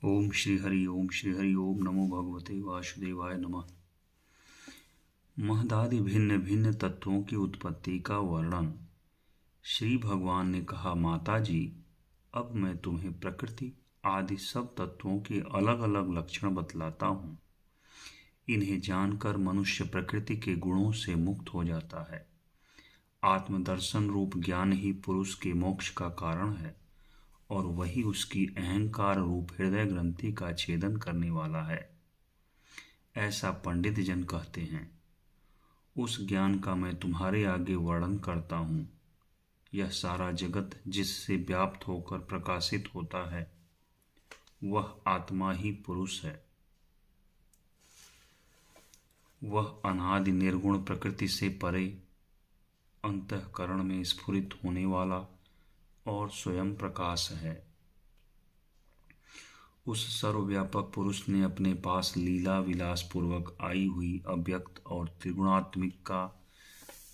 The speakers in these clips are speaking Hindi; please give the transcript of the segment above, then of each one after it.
ओम श्री हरि ओम नमो भगवते वासुदेवाय नमः। महदादि भिन्न भिन्न तत्वों की उत्पत्ति का वर्णन। श्री भगवान ने कहा, माता जी, अब मैं तुम्हें प्रकृति आदि सब तत्वों के अलग अलग लक्षण बतलाता हूँ। इन्हें जानकर मनुष्य प्रकृति के गुणों से मुक्त हो जाता है। आत्मदर्शन रूप ज्ञान ही पुरुष के मोक्ष का कारण है और वही उसकी अहंकार रूप हृदय ग्रंथि का छेदन करने वाला है, ऐसा पंडित जन कहते हैं। उस ज्ञान का मैं तुम्हारे आगे वर्णन करता हूँ। यह सारा जगत जिससे व्याप्त होकर प्रकाशित होता है, वह आत्मा ही पुरुष है। वह अनादि निर्गुण प्रकृति से परे अंतःकरण में स्फुरित होने वाला और स्वयं प्रकाश है। उस सर्वव्यापक पुरुष ने अपने पास लीला विलास पूर्वक आई हुई अव्यक्त और त्रिगुणात्मिका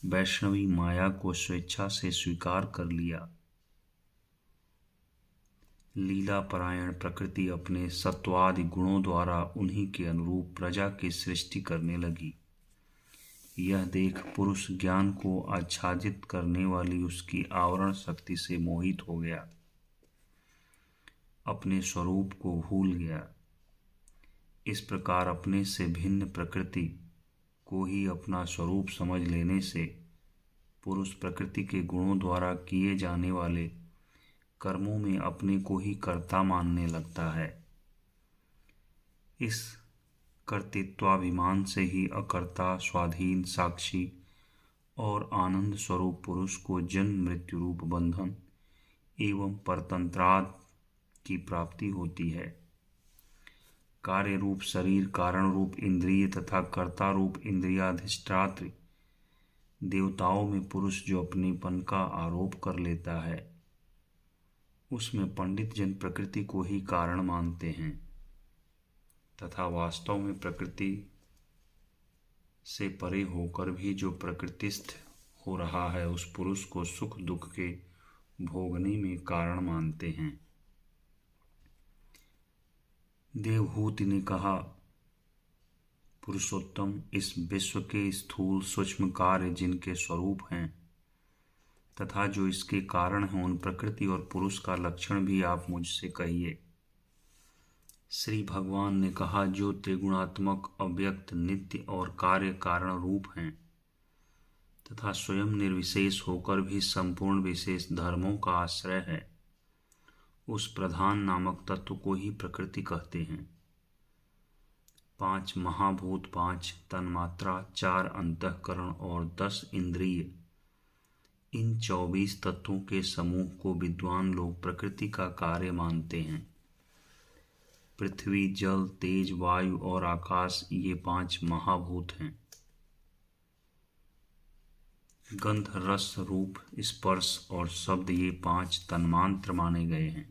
वैष्णवी माया को स्वेच्छा से स्वीकार कर लिया। लीला परायण प्रकृति अपने सत्वादि गुणों द्वारा उन्हीं के अनुरूप प्रजा की सृष्टि करने लगी। यह देख पुरुष ज्ञान को आच्छादित करने वाली उसकी आवरण शक्ति से मोहित हो गया, अपने स्वरूप को भूल गया। इस प्रकार अपने से भिन्न प्रकृति को ही अपना स्वरूप समझ लेने से पुरुष प्रकृति के गुणों द्वारा किए जाने वाले कर्मों में अपने को ही कर्ता मानने लगता है। इस कर्तृत्वाभिमान से ही अकर्ता, स्वाधीन, साक्षी और आनंद स्वरूप पुरुष को जन्म मृत्यु रूप बंधन एवं परतंत्राद की प्राप्ति होती है। कार्य रूप शरीर, कारण रूप इंद्रिय तथा कर्ता रूप इंद्रियाधिष्ठात्र देवताओं में पुरुष जो अपनेपन का आरोप कर लेता है, उसमें पंडित जन प्रकृति को ही कारण मानते हैं तथा वास्तव में प्रकृति से परे होकर भी जो प्रकृतिस्थ हो रहा है, उस पुरुष को सुख दुख के भोगने में कारण मानते हैं। देवहूति ने कहा, पुरुषोत्तम, इस विश्व के स्थूल सूक्ष्म कार्य जिनके स्वरूप हैं तथा जो इसके कारण हैं, उन प्रकृति और पुरुष का लक्षण भी आप मुझसे कहिए। श्री भगवान ने कहा, जो त्रिगुणात्मक, अव्यक्त, नित्य और कार्य कारण रूप हैं तथा स्वयं निर्विशेष होकर भी संपूर्ण विशेष धर्मों का आश्रय है, उस प्रधान नामक तत्व को ही प्रकृति कहते हैं। 5 महाभूत, 5 तन्मात्रा, 4 अंतःकरण और 10 इंद्रिय, इन 24 तत्वों के समूह को विद्वान लोग प्रकृति का कार्य मानते हैं। पृथ्वी, जल, तेज, वायु और आकाश, ये 5 महाभूत हैं। गंध, रस, रूप, स्पर्श और शब्द, ये 5 तन्मात्र माने गए हैं।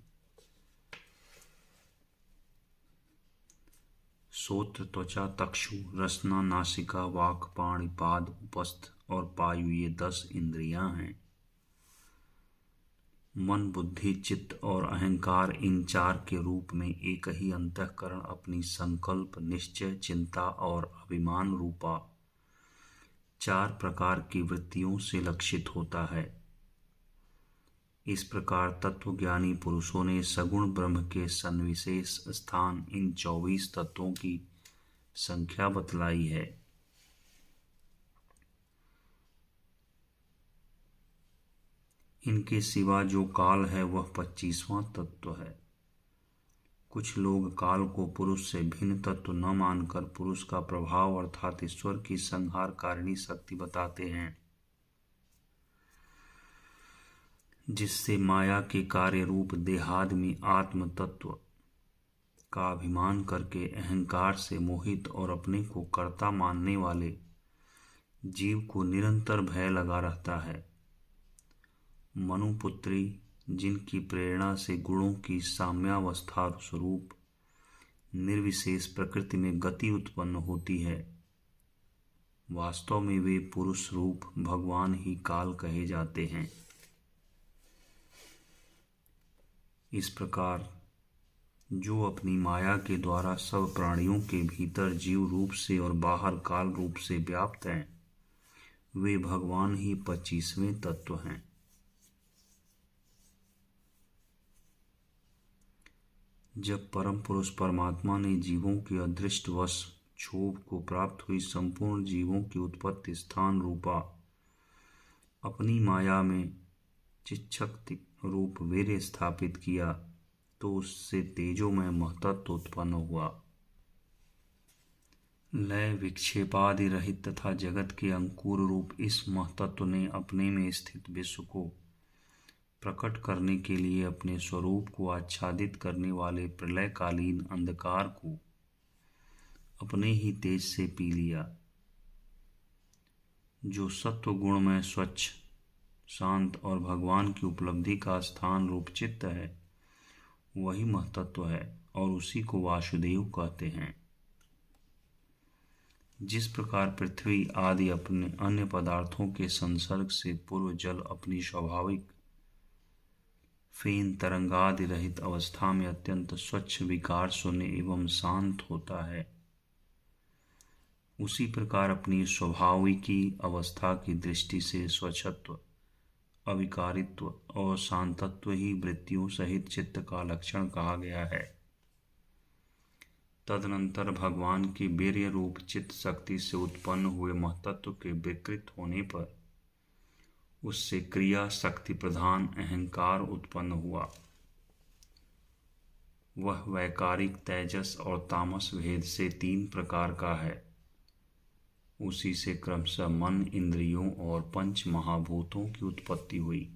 श्रोत्र, त्वचा, चक्षु, रसना, नासिका, वाक्, पाणि, पाद, उपस्थ और पायु, ये 10 इंद्रियां हैं। मन, बुद्धि, चित्त और अहंकार, इन 4 के रूप में एक ही अंतःकरण अपनी संकल्प, निश्चय, चिंता और अभिमान रूपा 4 प्रकार की वृत्तियों से लक्षित होता है। इस प्रकार तत्वज्ञानी पुरुषों ने सगुण ब्रह्म के सन्विशेष स्थान इन 24 तत्वों की संख्या बतलाई है। इनके सिवा जो काल है, वह 25वां तत्व है। कुछ लोग काल को पुरुष से भिन्न तत्व न मानकर पुरुष का प्रभाव अर्थात ईश्वर की संहारकारिणी शक्ति बताते हैं, जिससे माया के कार्य रूप देहादि आत्म तत्व का अभिमान करके अहंकार से मोहित और अपने को कर्ता मानने वाले जीव को निरंतर भय लगा रहता है। मनुपुत्री, जिनकी प्रेरणा से गुणों की साम्यावस्था स्वरूप निर्विशेष प्रकृति में गति उत्पन्न होती है, वास्तव में वे पुरुष रूप भगवान ही काल कहे जाते हैं। इस प्रकार जो अपनी माया के द्वारा सब प्राणियों के भीतर जीव रूप से और बाहर काल रूप से व्याप्त हैं, वे भगवान ही 25वें तत्व हैं। जब परम पुरुष परमात्मा ने जीवों के अदृष्टवश क्षोभ को प्राप्त हुई संपूर्ण जीवों की उत्पत्ति स्थान रूपा अपनी माया में चिच्छक्ति रूप वीर्य स्थापित किया, तो उससे तेजोमय महतत्व उत्पन्न हुआ। लय विक्षेपादि रहित तथा जगत के अंकुर रूप इस महतत्व ने अपने में स्थित विश्व को प्रकट करने के लिए अपने स्वरूप को आच्छादित करने वाले प्रलयकालीन अंधकार को अपने ही तेज से पी लिया। जो सत्व गुण में स्वच्छ, शांत और भगवान की उपलब्धि का स्थान रूप चित्त है, वही महतत्व है और उसी को वासुदेव कहते हैं। जिस प्रकार पृथ्वी आदि अपने अन्य पदार्थों के संसर्ग से पूर्व जल अपनी स्वाभाविक फेन तरंगादि रहित अवस्था में अत्यंत स्वच्छ, विकार शून्य एवं शांत होता है, उसी प्रकार अपनी स्वाभाविकी अवस्था की दृष्टि से स्वच्छत्व, अविकारित्व और शांतत्व ही वृत्तियों सहित चित्त का लक्षण कहा गया है। तदनंतर भगवान की वीर्य रूप चित्त शक्ति से उत्पन्न हुए महतत्व के विकृत होने पर उससे क्रिया शक्ति प्रधान अहंकार उत्पन्न हुआ। वह वैकारिक तेजस और तामस भेद से 3 प्रकार का है। उसी से क्रमशः मन, इंद्रियों और पंच महाभूतों की उत्पत्ति हुई।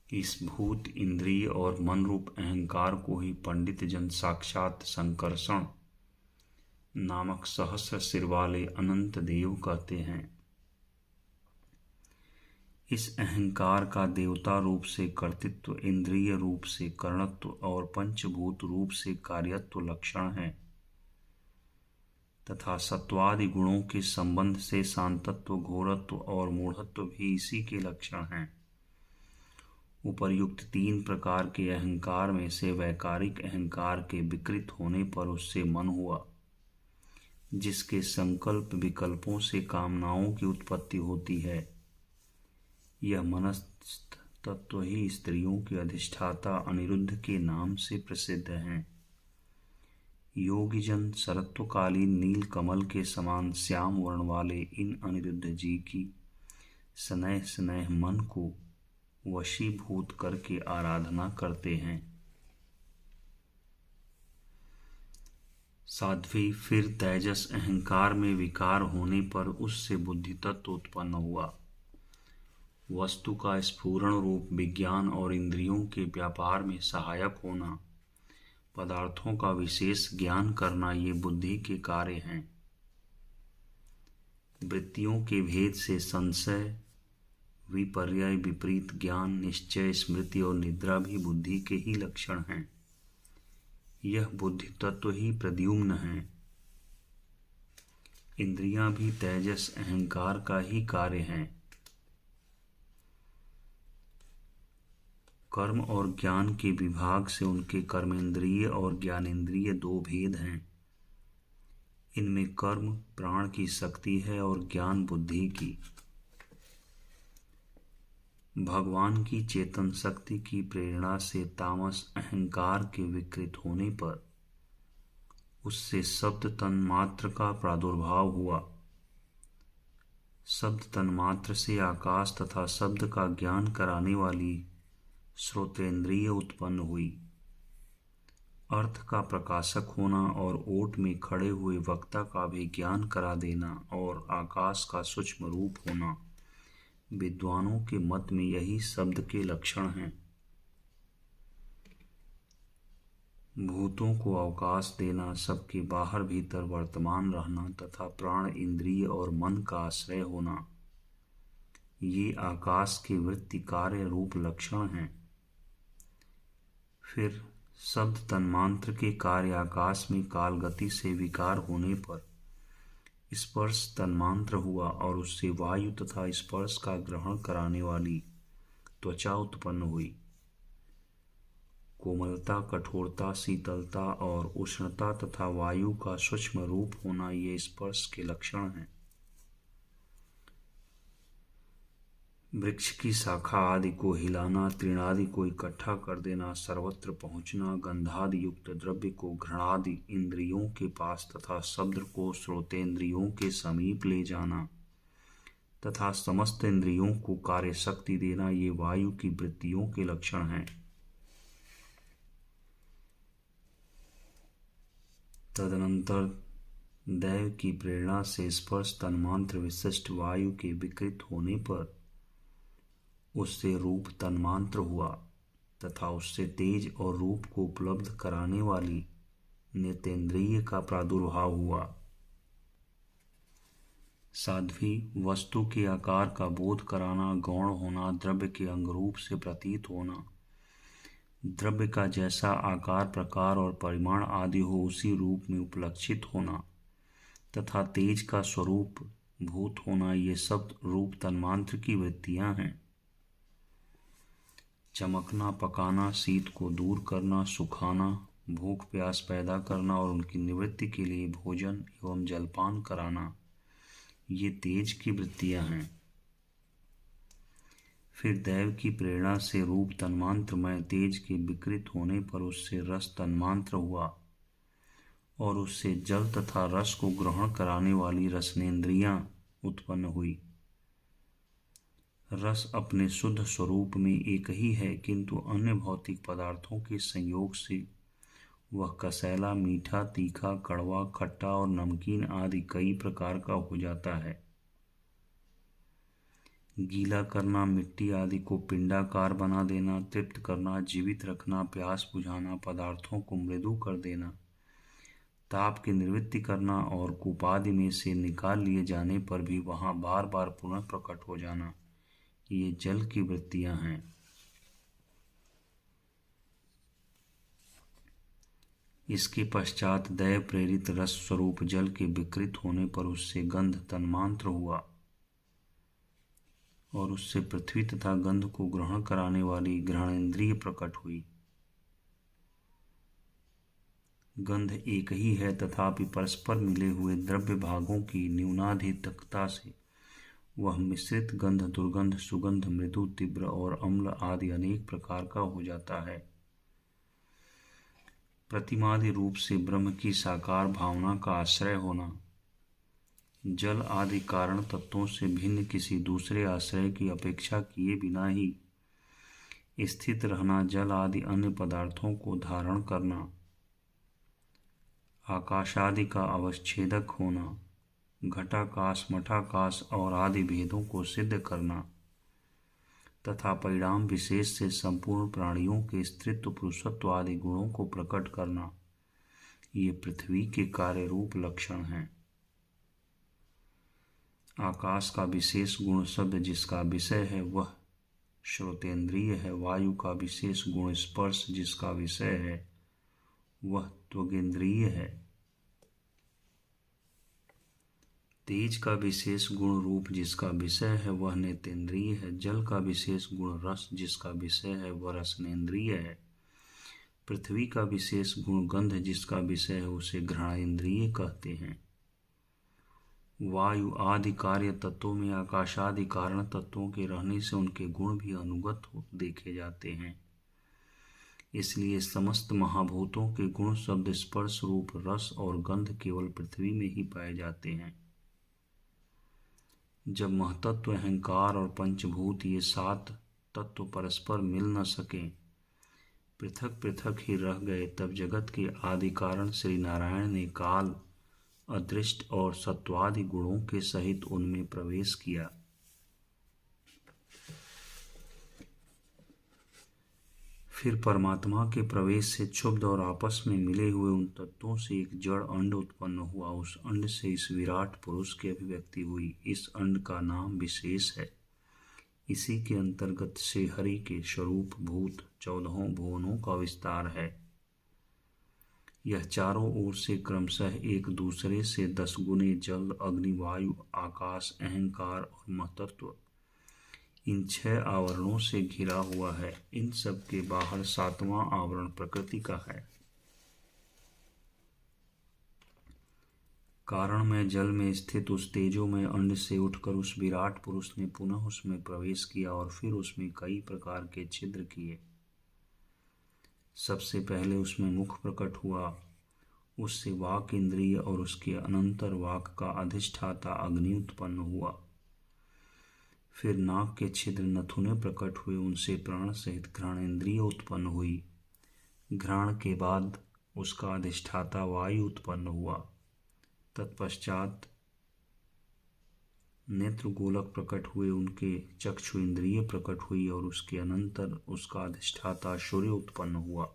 इस भूत, इंद्रिय और मन रूप अहंकार को ही पंडित जन साक्षात संकर्षण नामक सहस्र सिर वाले अनंत देव कहते हैं। इस अहंकार का देवता रूप से कर्तृत्व, इंद्रिय रूप से कर्णत्व और पंचभूत रूप से कार्यत्व लक्षण है तथा सत्वादि गुणों के संबंध से शांतत्व, घोरत्व और मूढ़त्व भी इसी के लक्षण हैं। उपर्युक्त 3 प्रकार के अहंकार में से वैकारिक अहंकार के विकृत होने पर उससे मन हुआ, जिसके संकल्प विकल्पों से कामनाओं की उत्पत्ति होती है। यह मनस्थ तत्व ही स्त्रियों के अधिष्ठाता अनिरुद्ध के नाम से प्रसिद्ध हैं। योगीजन शरत्वकालीन नील कमल के समान श्याम वर्ण वाले इन अनिरुद्ध जी की स्नेह स्नेह मन को वशीभूत करके आराधना करते हैं। साध्वी फिर तेजस अहंकार में विकार होने पर उससे बुद्धि तत्व उत्पन्न हुआ। वस्तु का स्फुरण रूप विज्ञान और इंद्रियों के व्यापार में सहायक होना, पदार्थों का विशेष ज्ञान करना, ये बुद्धि के कार्य हैं। वृत्तियों के भेद से संशय, विपर्यय, विपरीत ज्ञान, निश्चय, स्मृति और निद्रा भी बुद्धि के ही लक्षण हैं। यह बुद्धि तत्व ही प्रद्युम्न है। इंद्रियां भी तेजस अहंकार का ही कार्य हैं। कर्म और ज्ञान के विभाग से उनके कर्मेंद्रिय और ज्ञानेंद्रिय 2 भेद हैं। इनमें कर्म प्राण की शक्ति है और ज्ञान बुद्धि की। भगवान की चेतन शक्ति की प्रेरणा से तामस अहंकार के विकृत होने पर उससे शब्द तन्मात्र का प्रादुर्भाव हुआ। शब्द तन्मात्र से आकाश तथा शब्द का ज्ञान कराने वाली श्रोतेंद्रिय उत्पन्न हुई। अर्थ का प्रकाशक होना और ओट में खड़े हुए वक्ता का भी ज्ञान करा देना और आकाश का सूक्ष्म रूप होना, विद्वानों के मत में यही शब्द के लक्षण हैं। भूतों को अवकाश देना, सबके बाहर भीतर वर्तमान रहना तथा प्राण, इंद्रिय और मन का आश्रय होना, ये आकाश के वृत्ति कार्य रूप लक्षण हैं। फिर शब्द तन्मात्र के कार्य आकाश में काल गति से विकार होने पर स्पर्श तन्मात्र हुआ और उससे वायु तथा स्पर्श का ग्रहण कराने वाली त्वचा उत्पन्न हुई। कोमलता, कठोरता, शीतलता और उष्णता तथा वायु का सूक्ष्म रूप होना ये स्पर्श के लक्षण हैं। वृक्ष की शाखा आदि को हिलाना, तृणादि को इकट्ठा कर देना, सर्वत्र पहुँचना, गंधादि युक्त द्रव्य को घ्राणादि इंद्रियों के पास तथा शब्द को श्रोतेंद्रियों के समीप ले जाना तथा समस्त इंद्रियों को कार्य शक्ति देना, ये वायु की वृत्तियों के लक्षण हैं। तदनंतर दैव की प्रेरणा से स्पर्श तन्मांत्र विशिष्ट वायु के विकृत होने पर उससे रूप तन्मांत्र हुआ तथा उससे तेज और रूप को उपलब्ध कराने वाली नेतेंद्रिय का प्रादुर्भाव हुआ। साध्वी, वस्तु के आकार का बोध कराना, गौण होना, द्रव्य के अंगरूप से प्रतीत होना, द्रव्य का जैसा आकार, प्रकार और परिमाण आदि हो उसी रूप में उपलक्षित होना तथा तेज का स्वरूप भूत होना, ये सब रूप तन्मांत्र की वृत्तियां हैं। चमकना, पकाना, शीत को दूर करना, सुखाना, भूख प्यास पैदा करना और उनकी निवृत्ति के लिए भोजन एवं जलपान कराना, ये तेज की वृत्तियां हैं। फिर दैव की प्रेरणा से रूप तन्मांत्रमय तेज के विकृत होने पर उससे रस तन्मांत्र हुआ और उससे जल तथा रस को ग्रहण कराने वाली रसनेन्द्रियां उत्पन्न हुई। रस अपने शुद्ध स्वरूप में एक ही है, किंतु अन्य भौतिक पदार्थों के संयोग से वह कसैला, मीठा, तीखा, कड़वा, खट्टा और नमकीन आदि कई प्रकार का हो जाता है। गीला करना, मिट्टी आदि को पिंडाकार बना देना, तृप्त करना, जीवित रखना, प्यास बुझाना, पदार्थों को मृदु कर देना, ताप की निवृत्ति करना और कूपादि में से निकाल लिए जाने पर भी वहां बार बार पुनः प्रकट हो जाना, ये जल की वृत्तियां हैं। इसके पश्चात दैव प्रेरित रस स्वरूप जल के विकृत होने पर उससे गंध तन्मांत्र हुआ और उससे पृथ्वी तथा गंध को ग्रहण कराने वाली घ्राणेन्द्रिय प्रकट हुई। गंध एक ही है, तथापि परस्पर मिले हुए द्रव्य भागों की न्यूनाधिकता से वह मिश्रित गंध, दुर्गंध, सुगंध, मृदु, तीव्र और अम्ल आदि अनेक प्रकार का हो जाता है। प्रतिमादि रूप से ब्रह्म की साकार भावना का आश्रय होना, जल आदि कारण तत्वों से भिन्न किसी दूसरे आश्रय की अपेक्षा किए बिना ही स्थित रहना, जल आदि अन्य पदार्थों को धारण करना, आकाश आदि का अवच्छेदक होना, घटाकाश, मठाकाश और आदि भेदों को सिद्ध करना तथा परिणाम विशेष से संपूर्ण प्राणियों के स्त्रीत्व, पुरुषत्व आदि गुणों को प्रकट करना, ये पृथ्वी के कार्य रूप लक्षण हैं। आकाश का विशेष गुण शब्द जिसका विषय है वह श्रोतेंद्रिय है। वायु का विशेष गुण स्पर्श जिसका विषय है वह त्वगेंद्रिय है। तेज का विशेष गुण रूप जिसका विषय है वह नेतेंद्रिय है। जल का विशेष गुण रस जिसका विषय है वह रसनेन्द्रिय है। पृथ्वी का विशेष गुण गंध जिसका विषय है उसे घ्राणेन्द्रिय कहते हैं। वायु आदि कार्य तत्वों में आकाश आदि कारण तत्वों के रहने से उनके गुण भी अनुगत देखे जाते हैं। इसलिए समस्त महाभूतों के गुण शब्द, स्पर्श, रूप, रस और गंध केवल पृथ्वी में ही पाए जाते हैं। जब महतत्व, अहंकार और पंचभूत ये 7 तत्व परस्पर मिल न सके, पृथक पृथक ही रह गए, तब जगत के आदि कारण श्री नारायण ने काल, अदृष्ट और सत्वादि गुणों के सहित उनमें प्रवेश किया। फिर परमात्मा के प्रवेश से क्षुब्ध और आपस में मिले हुए उन तत्वों से एक जड़ अंड उत्पन्न हुआ। उस अंड से इस विराट पुरुष की अभिव्यक्ति हुई। इस अंड का नाम विशेष है। इसी के अंतर्गत से हरि के स्वरूप भूत 14 भुवनों का विस्तार है। यह चारों ओर से क्रमशः एक दूसरे से 10 गुने जल, अग्नि, वायु, आकाश, अहंकार और महतत्व इन 6 आवरणों से घिरा हुआ है। इन सब के बाहर 7वां आवरण प्रकृति का है। कारण में जल में स्थित उस तेजोमय अंड से उठकर उस विराट पुरुष ने पुनः उसमें प्रवेश किया और फिर उसमें कई प्रकार के छिद्र किए। सबसे पहले उसमें मुख प्रकट हुआ, उससे वाक इंद्रिय और उसके अनंतर वाक का अधिष्ठाता अग्नि उत्पन्न हुआ। फिर नाक के छिद्र नथुने प्रकट हुए, उनसे प्राण सहित घ्राण इंद्रिय उत्पन्न हुई। घ्राण के बाद उसका अधिष्ठाता वायु उत्पन्न हुआ। तत्पश्चात नेत्र गोलक प्रकट हुए, उनके चक्षु इंद्रिय प्रकट हुई और उसके अनंतर उसका अधिष्ठाता सूर्य उत्पन्न हुआ।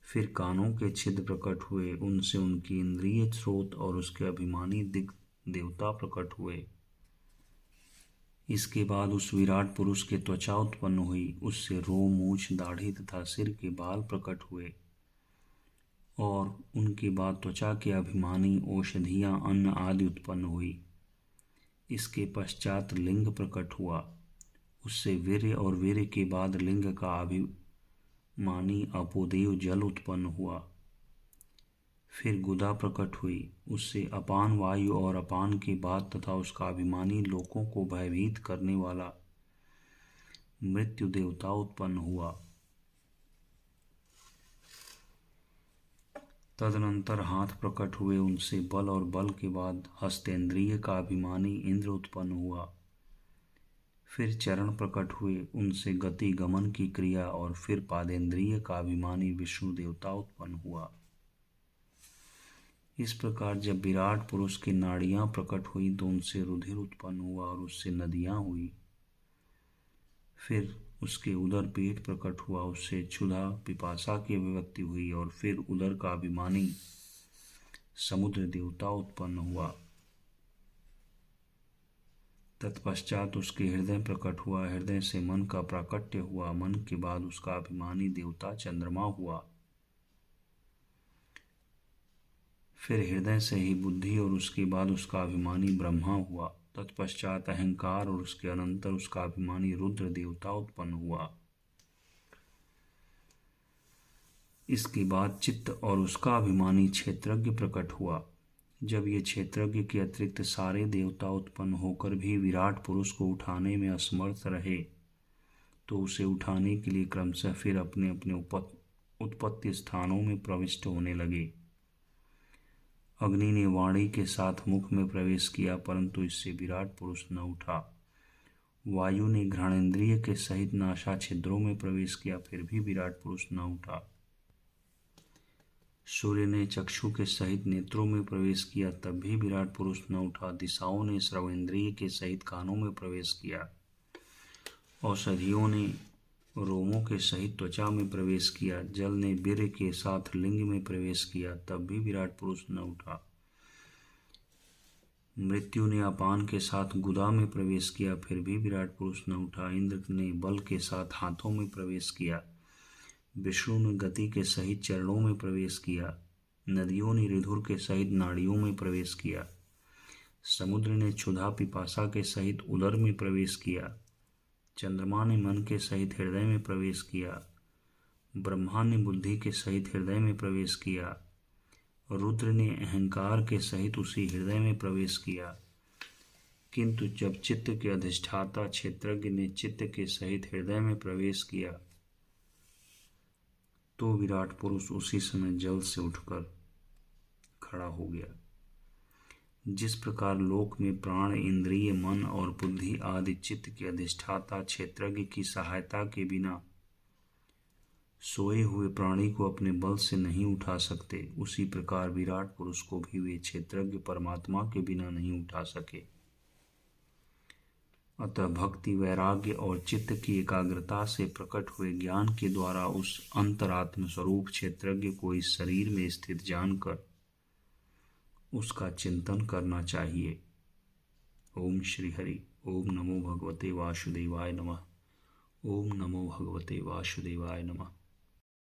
फिर कानों के छिद्र प्रकट हुए, उनसे उनकी इंद्रिय स्रोत और उसके अभिमानी दिग् देवता प्रकट हुए। इसके बाद उस विराट पुरुष के त्वचा उत्पन्न हुई, उससे रोम, मूछ, दाढ़ी तथा सिर के बाल प्रकट हुए और उनके बाद त्वचा के अभिमानी औषधियां, अन्न आदि उत्पन्न हुई। इसके पश्चात लिंग प्रकट हुआ, उससे वीर्य और वीर्य के बाद लिंग का अभिमानी अपोदेय जल उत्पन्न हुआ। फिर गुदा प्रकट हुई, उससे अपान वायु और अपान के बाद तथा उसका अभिमानी लोकों को भयभीत करने वाला मृत्यु देवता उत्पन्न हुआ। तदनंतर हाथ प्रकट हुए, उनसे बल और बल के बाद हस्तेंद्रिय का अभिमानी इंद्र उत्पन्न हुआ। फिर चरण प्रकट हुए, उनसे गति गमन की क्रिया और फिर पादेंद्रिय का अभिमानी विष्णु देवता उत्पन्न हुआ। इस प्रकार जब विराट पुरुष की नाड़ियां प्रकट हुई तो उनसे रुधिर उत्पन्न हुआ और उससे नदियां हुई। फिर उसके उदर पेट प्रकट हुआ, उससे क्षुधा पिपासा की अभिव्यक्ति हुई और फिर उदर का अभिमानी समुद्र देवता उत्पन्न हुआ। तत्पश्चात उसके हृदय प्रकट हुआ, हृदय से मन का प्राकट्य हुआ, मन के बाद उसका अभिमानी देवता चंद्रमा हुआ। फिर हृदय से ही बुद्धि और उसके बाद उसका अभिमानी ब्रह्मा हुआ। तत्पश्चात अहंकार और उसके अनंतर उसका अभिमानी रुद्र देवता उत्पन्न हुआ। इसके बाद चित्त और उसका अभिमानी क्षेत्रज्ञ प्रकट हुआ। जब ये क्षेत्रज्ञ के अतिरिक्त सारे देवता उत्पन्न होकर भी विराट पुरुष को उठाने में असमर्थ रहे तो उसे उठाने के लिए क्रमशः फिर अपने अपने उत्पत्ति स्थानों में प्रविष्ट होने लगे। अग्नि ने वाणी के साथ मुख में प्रवेश किया, परंतु इससे विराट पुरुष न उठा। वायु ने घ्राणेन्द्रिय के सहित नासा छिद्रों में प्रवेश किया, फिर भी विराट पुरुष न उठा। सूर्य ने चक्षु के सहित नेत्रों में प्रवेश किया, तब भी विराट पुरुष न उठा। दिशाओं ने श्रवणेन्द्रिय के सहित कानों में प्रवेश किया। औषधियों ने रोमों के सहित त्वचा में प्रवेश किया। जल ने वीर्य के साथ लिंग में प्रवेश किया, तब भी विराट पुरुष न उठा। मृत्यु ने अपान के साथ गुदा में प्रवेश किया, फिर भी विराट पुरुष न उठा। इंद्र ने बल के साथ हाथों में प्रवेश किया। विष्णु ने गति के सहित चरणों में प्रवेश किया। नदियों ने ऋधुर के सहित नाड़ियों में प्रवेश किया। समुद्र ने क्षुधा पिपासा के सहित उदर में प्रवेश किया। चंद्रमा ने मन के सहित हृदय में प्रवेश किया। ब्रह्मा ने बुद्धि के सहित हृदय में प्रवेश किया। रुद्र ने अहंकार के सहित उसी हृदय में प्रवेश किया। किंतु जब चित्त के अधिष्ठाता क्षेत्रज्ञ ने चित्त के सहित हृदय में प्रवेश किया तो विराट पुरुष उसी समय जल से उठकर खड़ा हो गया। जिस प्रकार लोक में प्राण, इंद्रिय, मन और बुद्धि आदि चित्त के अधिष्ठाता क्षेत्रज्ञ की सहायता के बिना सोए हुए प्राणी को अपने बल से नहीं उठा सकते, उसी प्रकार विराट पुरुष को भी वे क्षेत्रज्ञ परमात्मा के बिना नहीं उठा सके। अतः भक्ति, वैराग्य और चित्त की एकाग्रता से प्रकट हुए ज्ञान के द्वारा उस अंतरात्म स्वरूप क्षेत्रज्ञ को इस शरीर में स्थित जानकर उसका चिंतन करना चाहिए। ओम श्री हरि। ओम नमो भगवते वासुदेवाय नमः। ओम नमो भगवते वासुदेवाय नमः।